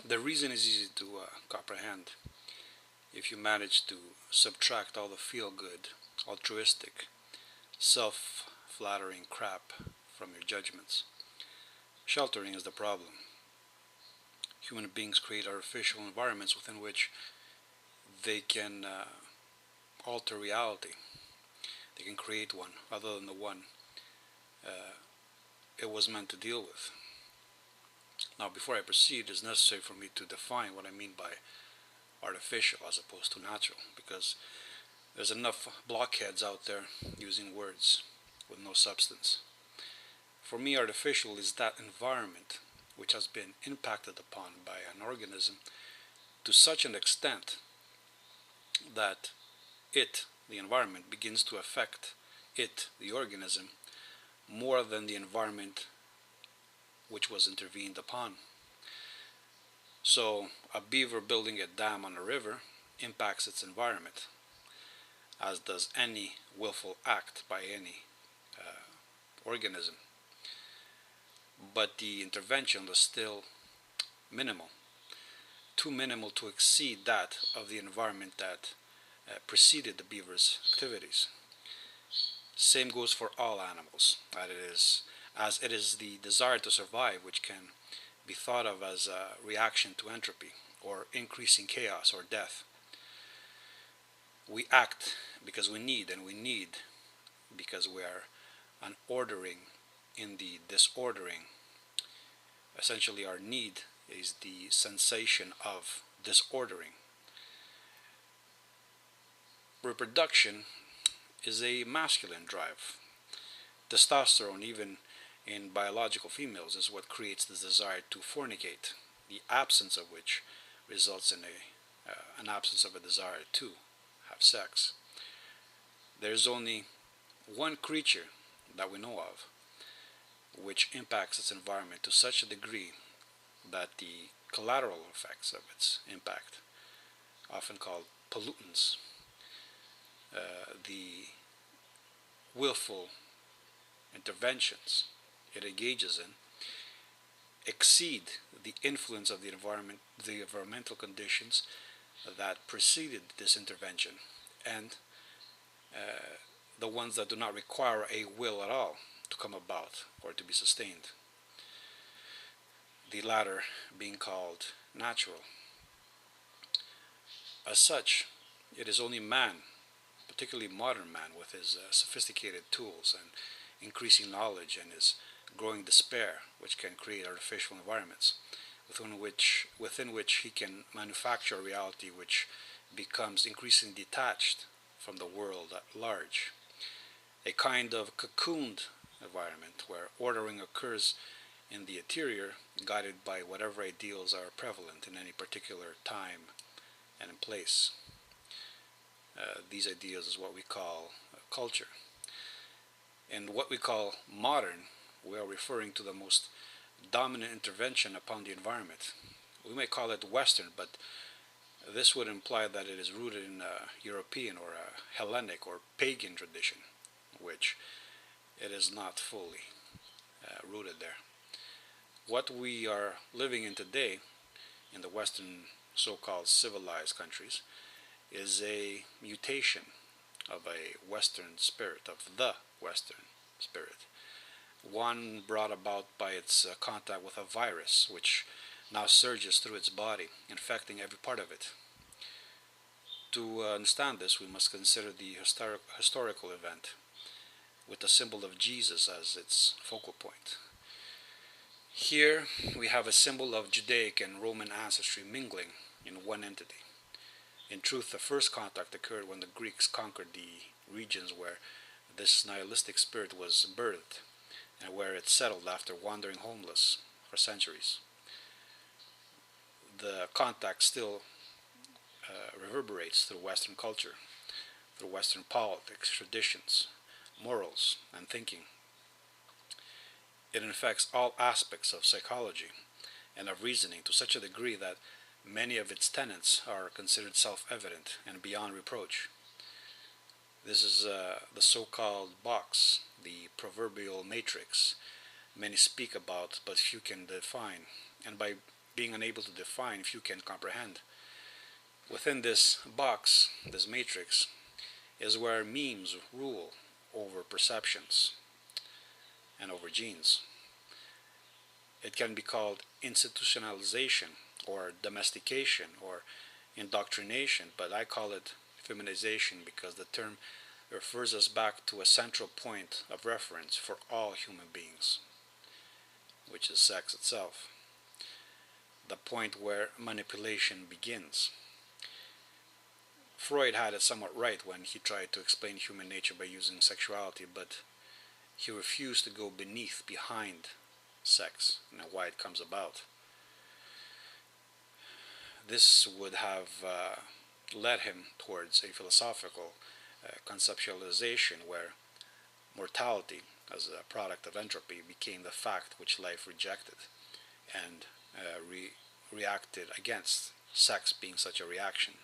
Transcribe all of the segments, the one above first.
The reason is easy to comprehend. If you manage to subtract all the feel-good, altruistic, self-flattering crap from your judgments, sheltering is the problem. Human beings create artificial environments within which they can alter reality. They can create one other than the one uh, it was meant to deal with. Now, before I proceed, it's necessary for me to define what I mean by artificial as opposed to natural, because there's enough blockheads out there using words with no substance. For me, artificial is that environment which has been impacted upon by an organism to such an extent that it, the environment, begins to affect it, the organism, more than the environment which was intervened upon. So, a beaver building a dam on a river impacts its environment, as does any willful act by any organism. But the intervention was still minimal, too minimal to exceed that of the environment that preceded the beaver's activities. Same goes for all animals, as it is the desire to survive which can be thought of as a reaction to entropy, or increasing chaos or death. We act because we need, and we need because we are an ordering in the disordering. Essentially, our need is the sensation of disordering. Reproduction is a masculine drive. Testosterone, even in biological females, is what creates the desire to fornicate, the absence of which results in an absence of a desire to have sex. There's only one creature that we know of which impacts its environment to such a degree that the collateral effects of its impact, often called pollutants, the willful interventions it engages in, exceed the influence of the environment, the environmental conditions that preceded this intervention, and the ones that do not require a will at all to come about or to be sustained. The latter being called natural. As such, it is only man, particularly modern man, with his sophisticated tools and increasing knowledge and his growing despair, which can create artificial environments within which he can manufacture a reality which becomes increasingly detached from the world at large. A kind of cocooned environment where ordering occurs in the interior, guided by whatever ideals are prevalent in any particular time and in place. These ideas is what we call culture. And what we call modern, we are referring to the most dominant intervention upon the environment. We may call it Western, but this would imply that it is rooted in a European or a Hellenic or pagan tradition, which it is not fully rooted there. What we are living in today in the Western so-called civilized countries is a mutation of a Western spirit, of the Western spirit. One brought about by its contact with a virus, which now surges through its body, infecting every part of it. To understand this, we must consider the historical event, with the symbol of Jesus as its focal point. Here we have a symbol of Judaic and Roman ancestry mingling in one entity. In truth, the first contact occurred when the Greeks conquered the regions where this nihilistic spirit was birthed, and where it settled after wandering homeless for centuries. The contact still reverberates through Western culture, through Western politics, traditions, morals, and thinking. It infects all aspects of psychology and of reasoning to such a degree that many of its tenets are considered self-evident and beyond reproach. This is the so-called box, the proverbial matrix many speak about but few can define, and by being unable to define, few can comprehend. Within this box, this matrix, is where memes rule over perceptions and over genes. It can be called institutionalization or domestication or indoctrination, but I call it feminization because the term refers us back to a central point of reference for all human beings, which is sex itself, the point where manipulation begins. Freud had it somewhat right when he tried to explain human nature by using sexuality, but he refused to go behind sex and why it comes about. This would have led him towards a philosophical conceptualization where mortality as a product of entropy became the fact which life rejected and reacted against, sex being such a reaction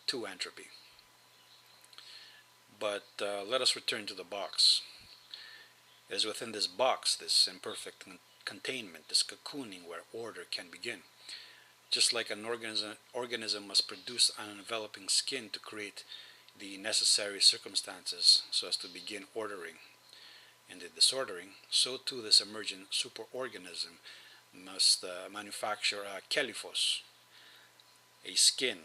to entropy. But let us return to the box. It is within this box, this imperfect containment, this cocooning, where order can begin. Just like an organism must produce an enveloping skin to create the necessary circumstances so as to begin ordering and the disordering, so too this emergent superorganism must manufacture a kelifos, a skin,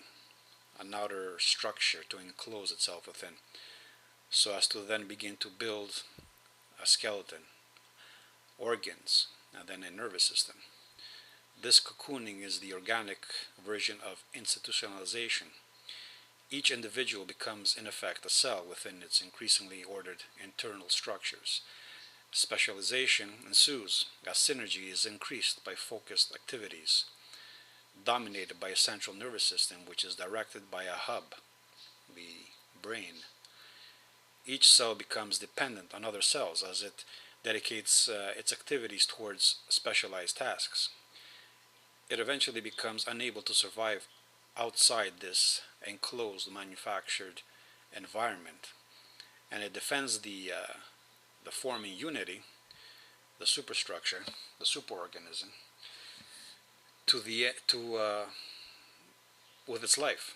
an outer structure to enclose itself within, so as to then begin to build a skeleton, organs, and then a nervous system. This cocooning is the organic version of institutionalization. Each individual becomes in effect a cell within its increasingly ordered internal structures. Specialization ensues as synergy is increased by focused activities, dominated by a central nervous system which is directed by a hub, the brain. Each cell becomes dependent on other cells as it dedicates its activities towards specialized tasks. It eventually becomes unable to survive outside this enclosed manufactured environment, and it defends the forming unity, the superstructure, the superorganism, with its life,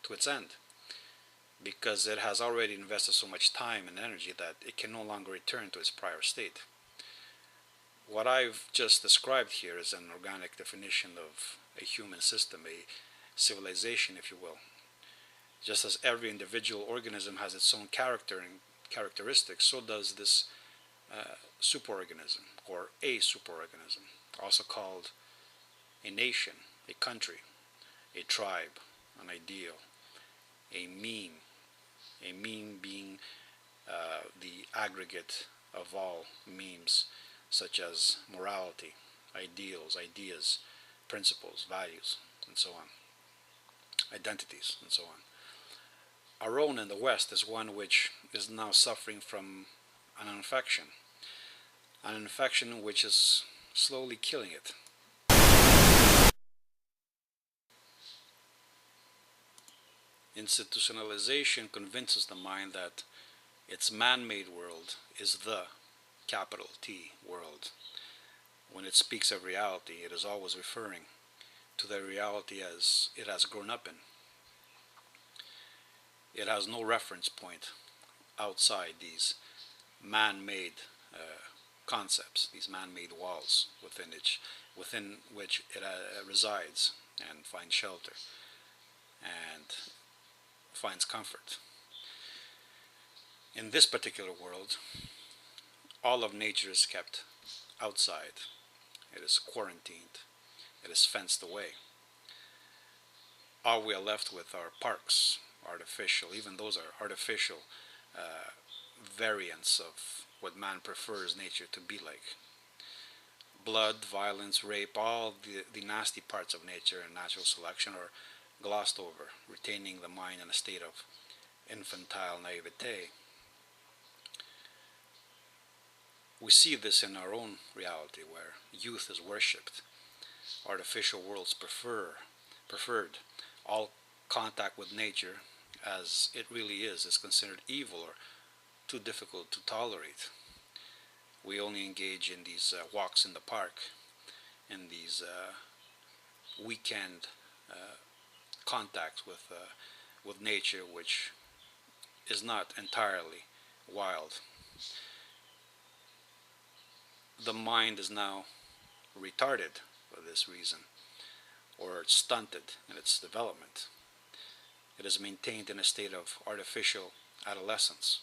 to its end, because it has already invested so much time and energy that it can no longer return to its prior state. What I've just described here is an organic definition of a human system, a civilization, if you will. Just as every individual organism has its own character and characteristics, so does this superorganism, or a superorganism, also called a nation, a country, a tribe, an ideal, a meme being the aggregate of all memes, such as morality, ideals, ideas, principles, values, and so on, identities, and so on. Our own in the West is one which is now suffering from an infection which is slowly killing it. Institutionalization convinces the mind that its man-made world is the capital T world. When it speaks of reality, it is always referring to the reality as it has grown up in. It has no reference point outside these man-made concepts, these man-made walls within which it resides and finds shelter and finds comfort. In this particular world, all of nature is kept outside. It is quarantined. It is fenced away. All we are left with are parks, artificial, even those are artificial variants of what man prefers nature to be like. Blood, violence, rape, all the nasty parts of nature and natural selection are glossed over, retaining the mind in a state of infantile naivete. We see this in our own reality, where youth is worshipped, artificial worlds preferred, all contact with nature as it really is considered evil or too difficult to tolerate. We only engage in these walks in the park, in these weekend contact with nature, which is not entirely wild. The mind is now retarded for this reason, or stunted in its development. It is maintained in a state of artificial adolescence.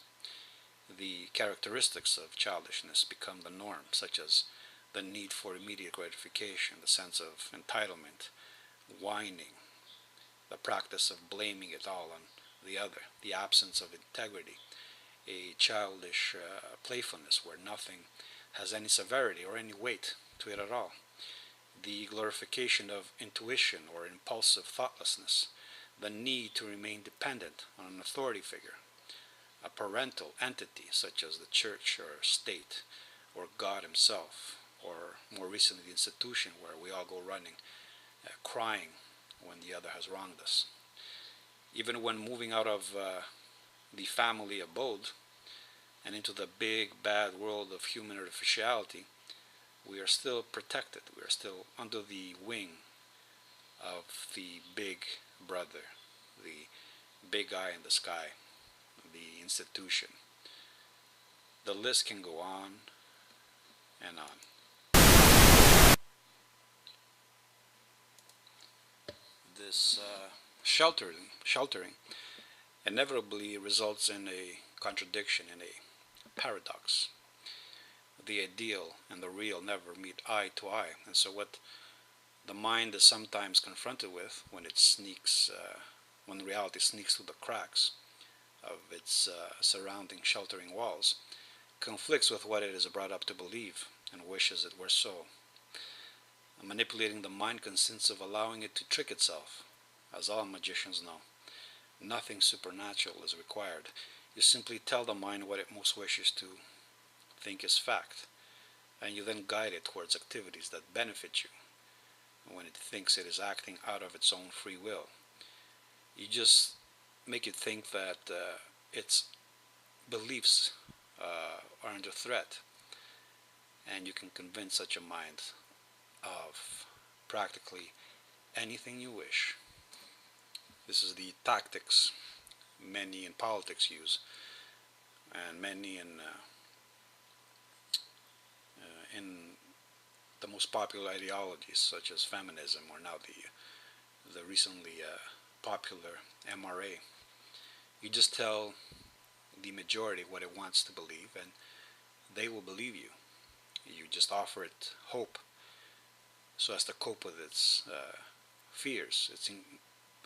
The characteristics of childishness become the norm, such as the need for immediate gratification, the sense of entitlement, whining, the practice of blaming it all on the other, the absence of integrity, a childish playfulness where nothing has any severity or any weight to it at all, the glorification of intuition or impulsive thoughtlessness, the need to remain dependent on an authority figure, a parental entity such as the church or state or God himself, or more recently the institution where we all go running, crying when the other has wronged us. Even when moving out of the family abode and into the big bad world of human artificiality, we are still protected. We are still under the wing of the big brother, the big eye in the sky, the institution. The list can go on and on. This sheltering inevitably results in a contradiction, in a paradox. The ideal and the real never meet eye to eye, and so what the mind is sometimes confronted with when it sneaks, when reality sneaks through the cracks of its surrounding sheltering walls, conflicts with what it is brought up to believe and wishes it were so. Manipulating the mind consists of allowing it to trick itself, as all magicians know. Nothing supernatural is required. You simply tell the mind what it most wishes to think is fact, and you then guide it towards activities that benefit you when it thinks it is acting out of its own free will. You just make it think that its beliefs are under threat, and you can convince such a mind of practically anything you wish. This is the tactics many in politics use, and many in the most popular ideologies, such as feminism, or now the recently popular MRA. You just tell the majority what it wants to believe, and they will believe you. You just offer it hope so as to cope with its fears. It's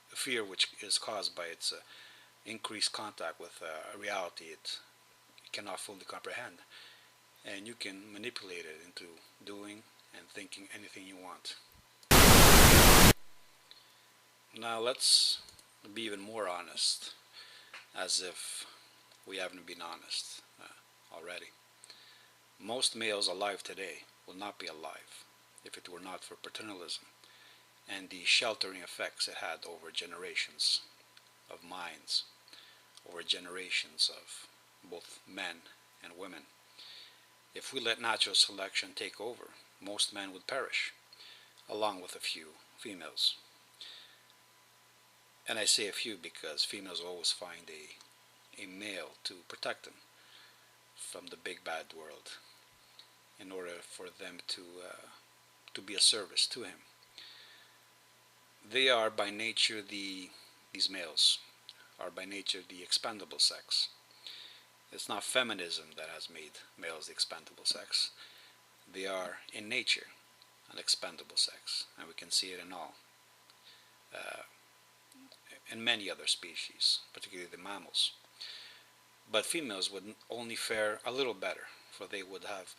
fear which is caused by its increased contact with reality it cannot fully comprehend. And you can manipulate it into doing and thinking anything you want. Now let's be even more honest, as if we haven't been honest already. Most males alive today will not be alive if it were not for paternalism and the sheltering effects it had over generations of minds, over generations of both men and women. If we let natural selection take over, most men would perish, along with a few females. And I say a few because females always find a male to protect them from the big bad world in order for them to be a service to him. They are by nature these males are by nature the expendable sex. It's not feminism that has made males the expendable sex. They are in nature an expendable sex, and we can see it in in many other species, particularly the mammals. But females would only fare a little better, for they would have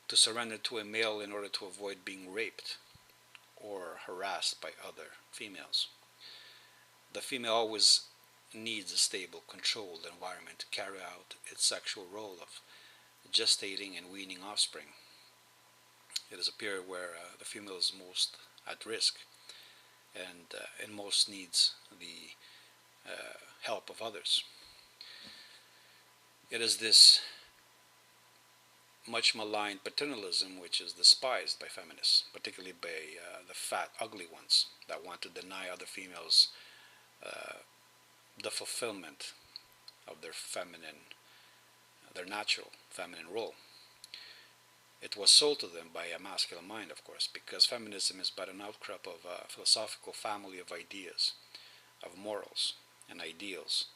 to surrender to a male in order to avoid being raped or harassed by other females. The female always needs a stable, controlled environment to carry out its sexual role of gestating and weaning offspring. It is a period where the female is most at risk and most needs the help of others. It is this much maligned paternalism, which is despised by feminists, particularly by the fat, ugly ones that want to deny other females uh, the fulfillment of their natural feminine role. It was sold to them by a masculine mind, of course, because feminism is but an outcrop of a philosophical family of ideas, of morals and ideals,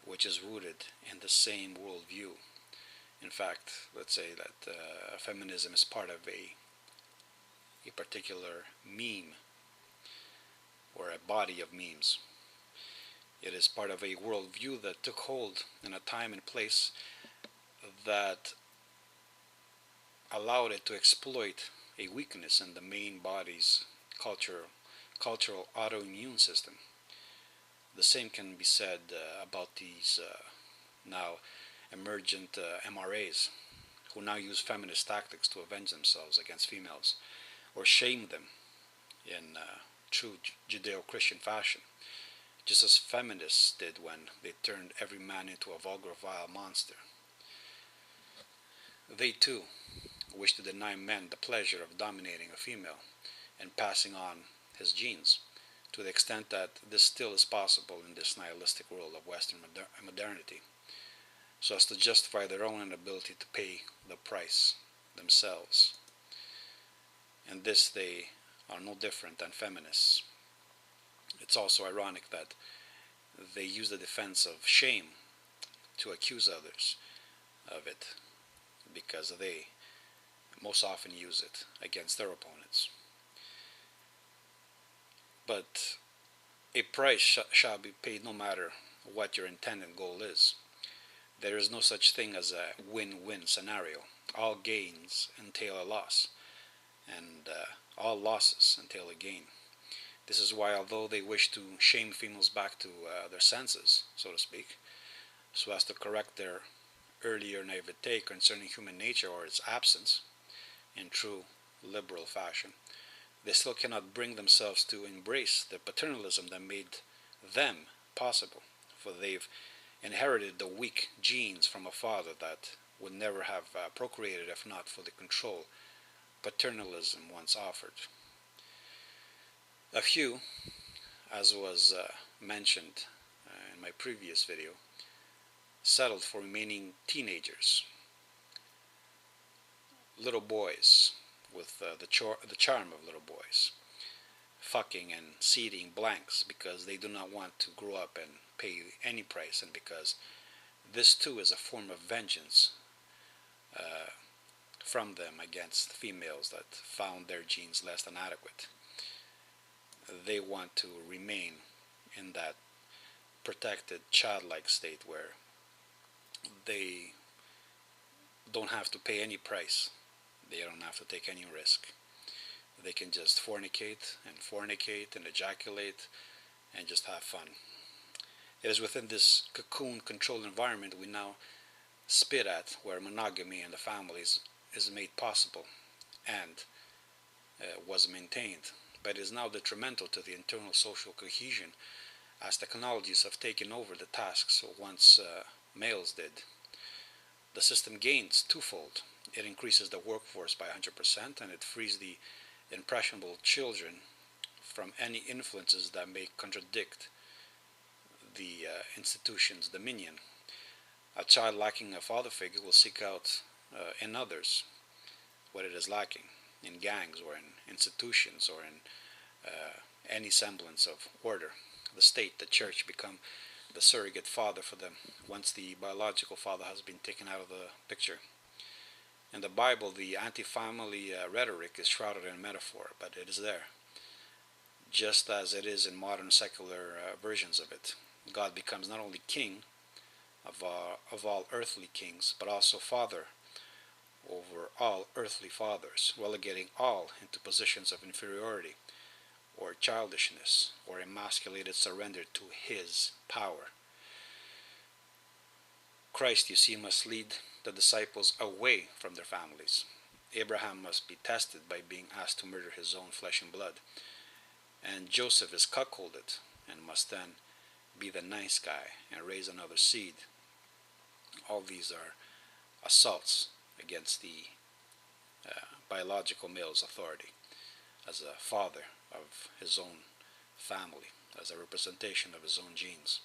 which is rooted in the same worldview. In fact, let's say that feminism is part of a particular meme or a body of memes. It is part of a worldview that took hold in a time and place that allowed it to exploit a weakness in the main body's cultural autoimmune system. The same can be said about these now emergent MRAs, who now use feminist tactics to avenge themselves against females or shame them in true Judeo-Christian fashion, just as feminists did when they turned every man into a vulgar, vile monster. They too wish to deny men the pleasure of dominating a female and passing on his genes, to the extent that this still is possible in this nihilistic world of Western modernity, so as to justify their own inability to pay the price themselves. In this they are no different than feminists. It's also ironic that they use the defense of shame to accuse others of it, because they most often use it against their opponents. But a price shall be paid no matter what your intended goal is. There is no such thing as a win-win scenario. All gains entail a loss, and all losses entail a gain. This is why, although they wish to shame females back to their senses, so to speak, so as to correct their earlier naivete concerning human nature or its absence, in true liberal fashion, they still cannot bring themselves to embrace the paternalism that made them possible, for they've inherited the weak genes from a father that would never have procreated if not for the control paternalism once offered. A few, as was mentioned in my previous video, settled for remaining teenagers, little boys with the charm of little boys, fucking and seeding blanks because they do not want to grow up and pay any price, and because this too is a form of vengeance from them against females that found their genes less than adequate. They want to remain in that protected childlike state where they don't have to pay any price. They don't have to take any risk. They can just fornicate and ejaculate and just have fun. It is within this cocoon-controlled environment we now spit at, where monogamy in the families is made possible and was maintained, but it is now detrimental to the internal social cohesion, as technologies have taken over the tasks once males did. The system gains twofold. It increases the workforce by 100%, and it frees the impressionable children from any influences that may contradict the institution's dominion. A child lacking a father figure will seek out in others what it is lacking, in gangs or in institutions or in any semblance of order. The state, the church, become the surrogate father for them once the biological father has been taken out of the picture. In the Bible, the anti-family rhetoric is shrouded in metaphor, but it is there, just as it is in modern secular versions of it. God becomes not only king of all earthly kings, but also father over all earthly fathers, relegating all into positions of inferiority or childishness or emasculated surrender to his power. Christ, you see, must lead the disciples away from their families. Abraham must be tested by being asked to murder his own flesh and blood. And Joseph is cuckolded and must then be the nice guy and raise another seed. All these are assaults against the biological male's authority as a father of his own family, as a representation of his own genes.